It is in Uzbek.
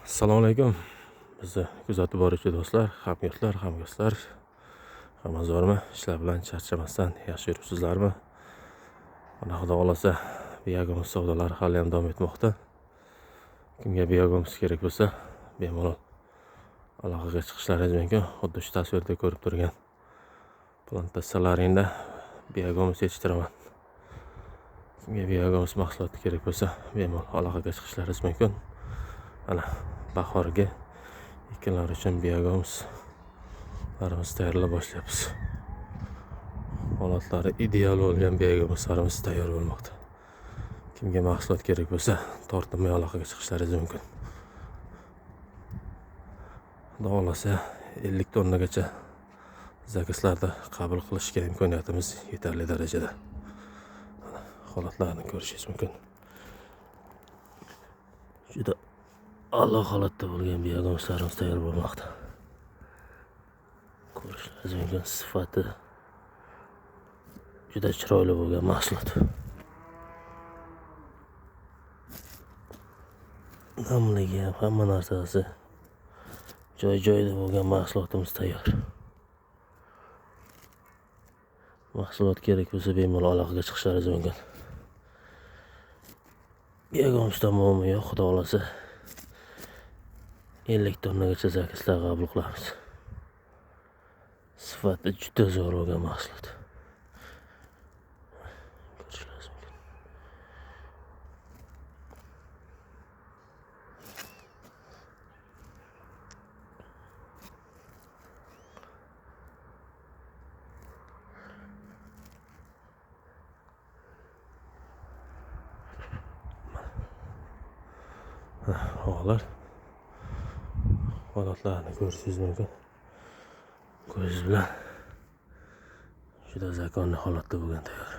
Assalomu alaykum. Bizni kuzatib boruvchi do'stlar, hamyurtlar, hamkasblar, hammazormi? Ishlar bilan charchamasdan yaxshi yuribsizlarmi? Mana Xudo xolasa Biagoms savdolari hali ham davom etmoqda. Kimga Biagoms kerak bo'lsa, bemalol aloqaga chiqishlaringiz mumkin. Xuddi shu tasvirda ko'rib turgan plantatsiyalaringda Biagoms yetishtiraman. Kimga Biagoms mahsuloti kerak bo'lsa, bemalol aloqaga chiqishlaringiz mumkin. Mana bahorgi ekinlar uchun Biagomslarimizni tayyorlab boshlayapmiz. Holatlari ideal bo'lgan Biagomslarimiz tayyor bo'lmoqda. Kimga mahsulot kerak bo'lsa, tortinmay aloqaga chiqishlaringiz mumkin. Xudo xolasa 50 tonnagacha zakazlarda qabul qilishga imkoniyatimiz yetarli darajada. Holatlarni ko'rishingiz mumkin. Juda a'lo holatda bo'lgan Biagomslarimiz tayyor bo'lmoqda. Ko'rishingiz mumkin, sifati juda chiroyli bo'lgan mahsulot. Namligi ham hamma narsasi joy-joyida bo'lgan mahsulotimiz tayyor. Mahsulot kerak bo'lsa bemalol aloqaga chiqishlaringiz mumkin. Biagomsdan muammo yo'q, xudo xolasa 50 tonnagacha zakazlar qabul qilamiz. Sifati juda zo'r bo'lgan mahsulot. Ko'rishingiz mumkin. Holatlarni ko'rishingiz mumkin. Ko'zingiz bilan juda zakonni holatda bo'lgan tayyor.